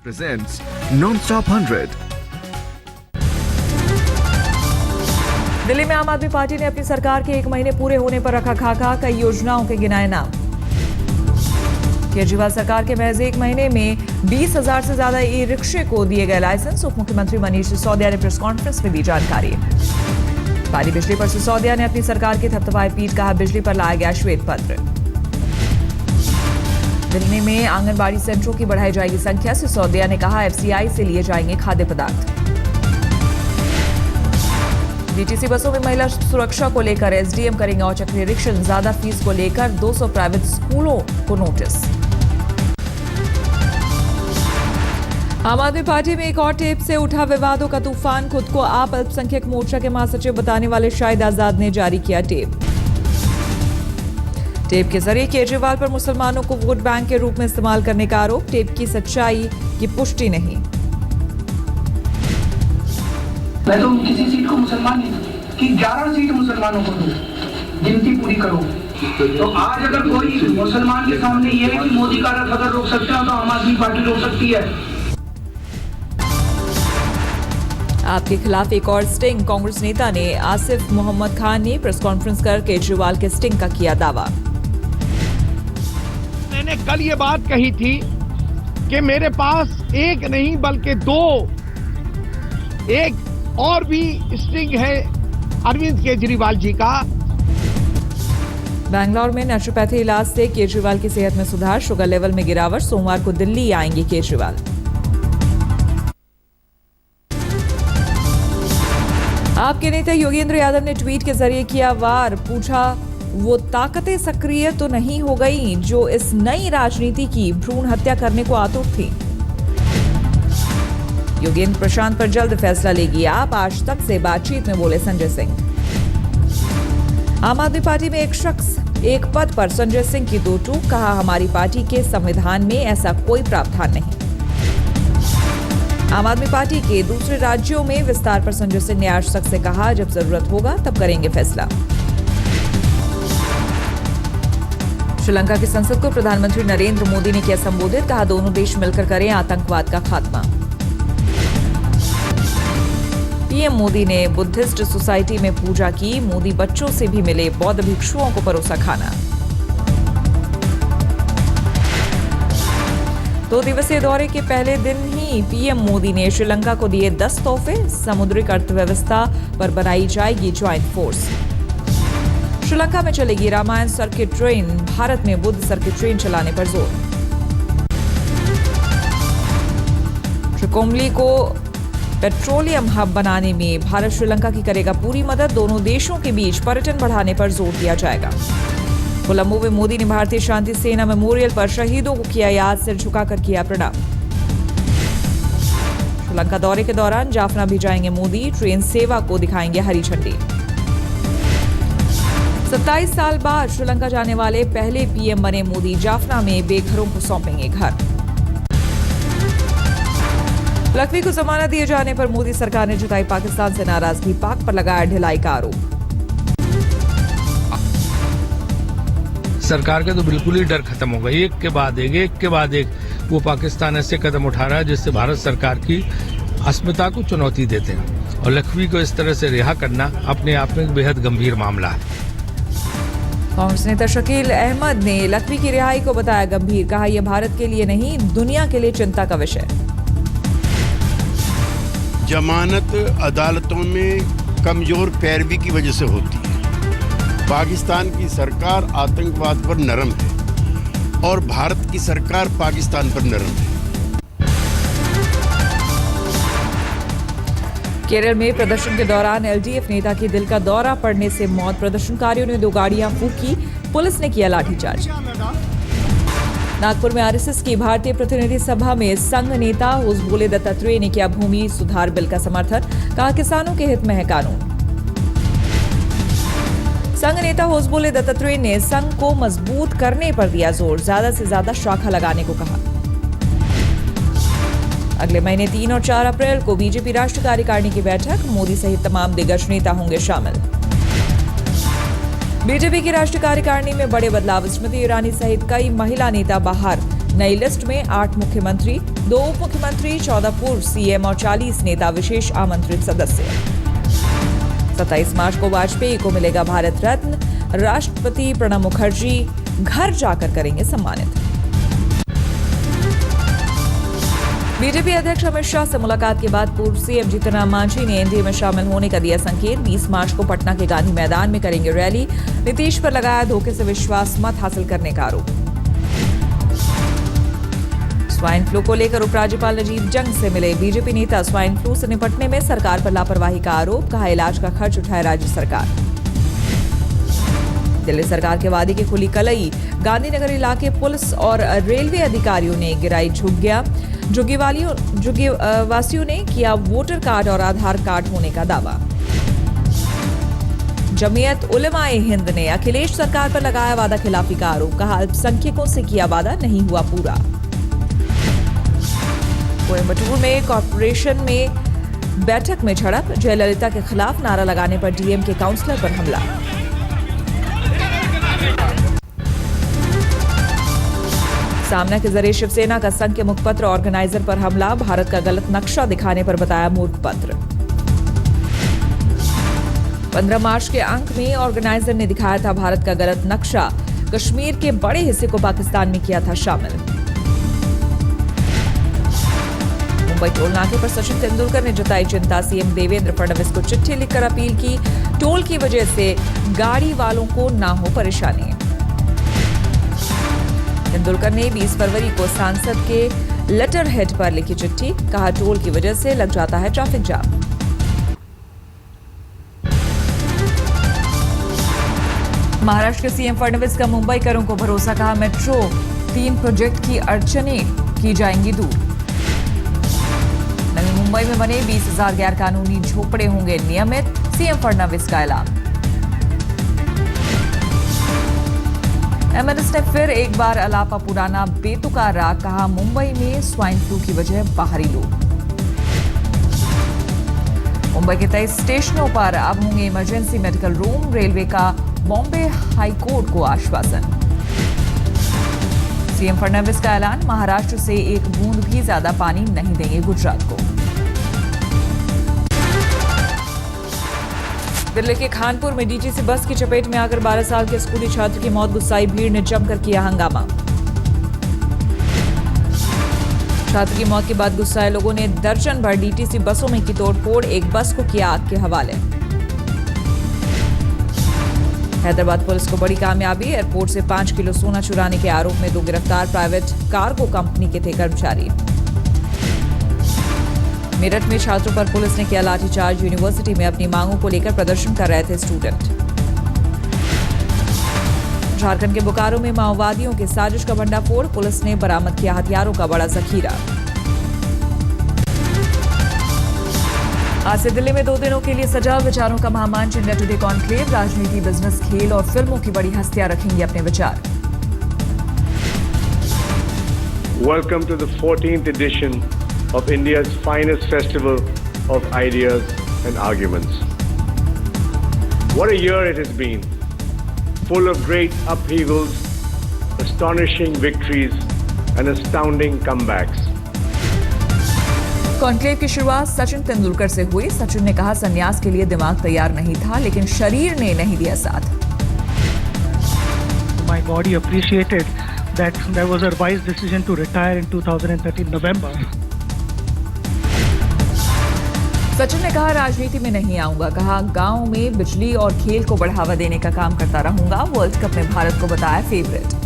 presents Non-Stop 100. Delhi में आम आदमी पार्टी ने अपनी सरकार के 1 महीने पूरे होने पर रखा खाका, कई योजनाओं के गिनाए नाम। केजरीवाल सरकार के महज 1 महीने में 20,000 से ज्यादा ई रिक्शे को दिए गए लाइसेंस। उप मुख्यमंत्री मनीष सिसोदिया ने प्रेस कॉन्फ्रेंस में दी जानकारी। भारी बिजली पर सिसोदिया ने अपनी सरकार की थपथपाई पीठ, कहा बिजली पर लाया गया श्वेत पत्र। दिल्ली में आंगनबाड़ी सेंटरों की बढ़ाई जाएगी संख्या। सिसोदिया ने कहा एफसीआई से लिए जाएंगे खाद्य पदार्थ। डीटीसी बसों में महिला सुरक्षा को लेकर एसडीएम करेंगे औचक निरीक्षण। ज्यादा फीस को लेकर 200 प्राइवेट स्कूलों को नोटिस। आम आदमी पार्टी में एक और टेप से उठा विवादों का तूफान। खुद को आप अल्पसंख्यक मोर्चा के महासचिव बताने वाले शाहिद आजाद ने जारी किया टेप। टेप के जरिए केजरीवाल पर मुसलमानों को वोट बैंक के रूप में इस्तेमाल करने का आरोप। टेप की सच्चाई की पुष्टि नहीं। मैं तो किसी सीट को मुसलमान नहीं कि 11 सीट मुसलमानों को दो, गिनती पूरी करो। तो आज अगर कोई मुसलमान के सामने ये है कि मोदी का रथ अगर रोक सकता है तो आम आदमी पार्टी रोक सकती है। आपके खिलाफ एक और स्टिंग। कांग्रेस नेता ने आसिफ मोहम्मद खान ने प्रेस कॉन्फ्रेंस कर केजरीवाल के स्टिंग का किया दावा। मैंने कल ये बात कही थी कि मेरे पास एक नहीं बल्कि 2 एक और भी स्टिंग है अरविंद केजरीवाल जी का। बैंगलोर में नेचुरोपैथी इलाज से केजरीवाल की सेहत में सुधार, शुगर लेवल में गिरावट। सोमवार को दिल्ली आएंगे केजरीवाल। आपके नेता योगेंद्र यादव ने ट्वीट के जरिए किया वार। पूछा वो ताकतें सक्रिय तो नहीं हो गई जो इस नई राजनीति की भ्रूण हत्या करने को आतुर थी। योगेंद्र प्रशांत पर जल्द फैसला लेगी आप, आज तक से बातचीत में बोले संजय सिंह। आम आदमी पार्टी में एक शख्स एक पद पर, संजय सिंह की 2 टूक। कहा हमारी पार्टी के संविधान में ऐसा कोई प्रावधान नहीं। आम आदमी पार्टी के दूसरे राज्यों में विस्तार पर संजय सिंह ने आज तक से कहा जब जरूरत होगा तब करेंगे फैसला। श्रीलंका की संसद को प्रधानमंत्री नरेंद्र मोदी ने किया संबोधित। कहा दोनों देश मिलकर करें आतंकवाद का खात्मा। पीएम मोदी ने बुद्धिस्ट सोसाइटी में पूजा की। मोदी बच्चों से भी मिले, बौद्ध भिक्षुओं को परोसा खाना। 2 दिवसीय दौरे के पहले दिन ही पीएम मोदी ने श्रीलंका को दिए 10 तोहफे। समुद्रिक अर्थव्यवस्था पर बनाई जाएगी ज्वाइंट फोर्स। श्रीलंका में चलेगी रामायण सर्किट ट्रेन। भारत में बुद्ध सर्किट ट्रेन चलाने पर जोर। श्रीकोमली को पेट्रोलियम हब बनाने में भारत श्रीलंका की करेगा पूरी मदद। दोनों देशों के बीच पर्यटन बढ़ाने पर जोर दिया जाएगा। कोलंबो में मोदी ने भारतीय शांति सेना मेमोरियल पर शहीदों को किया याद, सिर झुकाकर किया प्रणाम। श्रीलंका दौरे के दौरान जाफना भी जाएंगे मोदी। ट्रेन सेवा को दिखाएंगे हरी झंडी। 27 साल बाद श्रीलंका जाने वाले पहले पीएम बने मोदी। जाफना में बेघरों को सौंपेंगे घर। लखवी को जमानत दिए जाने पर मोदी सरकार ने जताई पाकिस्तान से नाराजगी। पाक पर लगाया ढिलाई का आरोप। सरकार का तो बिल्कुल ही डर खत्म हो गया। एक के बाद एक वो पाकिस्तान ऐसे कदम उठा रहा है जिससे भारत सरकार की अस्मिता को चुनौती देते हैं। और लखवी को इस तरह से रिहा करना अपने आप में एक बेहद गंभीर मामला है। कांग्रेस नेता शकील अहमद ने लखवी की रिहाई को बताया गंभीर। कहा यह भारत के लिए नहीं दुनिया के लिए चिंता का विषय। जमानत अदालतों में कमजोर पैरवी की वजह से होती है। पाकिस्तान की सरकार आतंकवाद पर नरम है और भारत की सरकार पाकिस्तान पर नरम है। केरल में प्रदर्शन के दौरान एलडीएफ नेता की दिल का दौरा पड़ने से मौत। प्रदर्शनकारियों ने 2 गाड़ियां फूंकी, पुलिस ने किया लाठीचार्ज। नागपुर में आरएसएस की भारतीय प्रतिनिधि सभा में संघ नेता होसबोले दत्तात्रेय ने किया भूमि सुधार बिल का समर्थन। कहा किसानों के हित में है कानून। संघ नेता होसबोले दत्तात्रेय ने संघ को मजबूत करने पर दिया जोर। ज्यादा से ज्यादा शाखा लगाने को कहा। अगले महीने 3 और 4 अप्रैल को बीजेपी राष्ट्रीय कार्यकारिणी की बैठक। मोदी सहित तमाम दिग्गज नेता होंगे शामिल। बीजेपी की राष्ट्रीय कार्यकारिणी में बड़े बदलाव। स्मृति ईरानी सहित कई महिला नेता बाहर। नई लिस्ट में 8 मुख्यमंत्री, 2 उप मुख्यमंत्री, 14 पूर्व सीएम और 40 नेता विशेष आमंत्रित सदस्य। 27 मार्च को वाजपेयी को मिलेगा भारत रत्न, राष्ट्रपति प्रणब मुखर्जी घर जाकर करेंगे सम्मानित। बीजेपी अध्यक्ष अमित शाह से मुलाकात के बाद पूर्व सीएम जीतन राम मांझी ने एनडीए में शामिल होने का दिया संकेत। 20 मार्च को पटना के गांधी मैदान में करेंगे रैली। नीतीश पर लगाया धोखे से विश्वास मत हासिल करने का आरोप। स्वाइन फ्लू को लेकर उपराज्यपाल नजीब जंग से मिले बीजेपी नेता। स्वाइन फ्लू से निपटने में सरकार पर लापरवाही का आरोप, कहा इलाज का खर्च उठाए राज्य सरकार। दिल्ली सरकार के वादे की खुली कलई, गांधीनगर इलाके पुलिस और रेलवे अधिकारियों ने गिराई झुग्गियां। झुग्गीवासियों ने किया वोटर कार्ड और आधार कार्ड होने का दावा। जमीयत उलेमाए हिंद ने अखिलेश सरकार पर लगाया वादा खिलाफी का आरोप, कहा अल्पसंख्यकों से किया वादा नहीं हुआ पूरा। कोयम्बटूर में कॉर्पोरेशन में बैठक में झड़प, जयललिता के खिलाफ नारा लगाने पर डीएम के काउंसलर पर हमला। सामना के जरिए शिवसेना का संघ के मुखपत्र ऑर्गेनाइजर पर हमला, भारत का गलत नक्शा दिखाने पर बताया मूर्ख पत्र। 15 मार्च के अंक में ऑर्गेनाइजर ने दिखाया था भारत का गलत नक्शा, कश्मीर के बड़े हिस्से को पाकिस्तान में किया था शामिल। मुंबई टोल नाके पर सचिन तेंदुलकर ने जताई चिंता, सीएम देवेंद्र फडणवीस को चिट्ठी लिखकर अपील की, टोल की वजह से गाड़ी वालों को ना हो परेशानी। तेंदुलकर ने 20 फरवरी को सांसद के लेटर हेड पर लिखी चिट्ठी, कहा टोल की वजह से लग जाता है ट्रैफिक जाम। महाराष्ट्र के सीएम फडणवीस का मुंबईकरों को भरोसा, कहा मेट्रो 3 प्रोजेक्ट की अड़चनें की जाएंगी दूर। नवी मुंबई में बने 20,000 गैर कानूनी झोपड़े होंगे नियमित, सीएम फडणवीस का ऐलान। एमएनएस ने फिर एक बार अलापा पुराना बेतुकारा, कहा मुंबई में स्वाइन फ्लू की वजह बाहरी लोग। मुंबई के 23 स्टेशनों पर अब होंगे इमरजेंसी मेडिकल रूम, रेलवे का बॉम्बे हाईकोर्ट को आश्वासन। सीएम फडणवीस का ऐलान, महाराष्ट्र से एक बूंद भी ज्यादा पानी नहीं देंगे गुजरात को। दिल्ली के खानपुर में डीटीसी बस की चपेट में आकर 12 साल के स्कूली छात्र की मौत, गुस्साई भीड़ ने जमकर किया हंगामा। छात्र की मौत के बाद गुस्साए लोगों ने दर्जन भर डीटीसी बसों में की तोड़फोड़, एक बस को किया आग के हवाले। हैदराबाद पुलिस को बड़ी कामयाबी, एयरपोर्ट से 5 किलो सोना चुराने के आरोप में 2 गिरफ्तार, प्राइवेट कार्गो कंपनी के थे कर्मचारी। मेरठ में छात्रों पर पुलिस ने किया लाठीचार्ज, यूनिवर्सिटी में अपनी मांगों को लेकर प्रदर्शन कर रहे थे स्टूडेंट। झारखंड के बोकारो में माओवादियों के साजिश का भंडाफोड़, पुलिस ने बरामद किया हथियारों का बड़ा जखीरा। आज से दिल्ली में 2 दिनों के लिए सजा विचारों का महामंच, इंडिया टुडे कॉन्क्लेव, राजनीति, बिजनेस, खेल और फिल्मों की बड़ी हस्तियां रखेंगी अपने विचार। Welcome to the 14th edition of India's finest festival of ideas and arguments. What a year it has been, full of great upheavals, astonishing victories and astounding comebacks. Conclave की शुरुआत सचिन तेंदुलकर से हुई। सचिन ने कहा संन्यास के लिए दिमाग तैयार नहीं था, लेकिन शरीर ने नहीं दिया साथ। My body appreciated that there was a wise decision to retire in 2013 November. Sachin ने कहा राजनीति में नहीं आऊंगा, कहा गांव में बिजली और खेल को बढ़ावा देने का काम करता रहूंगा। वर्ल्ड कप में भारत को बताया फेवरेट।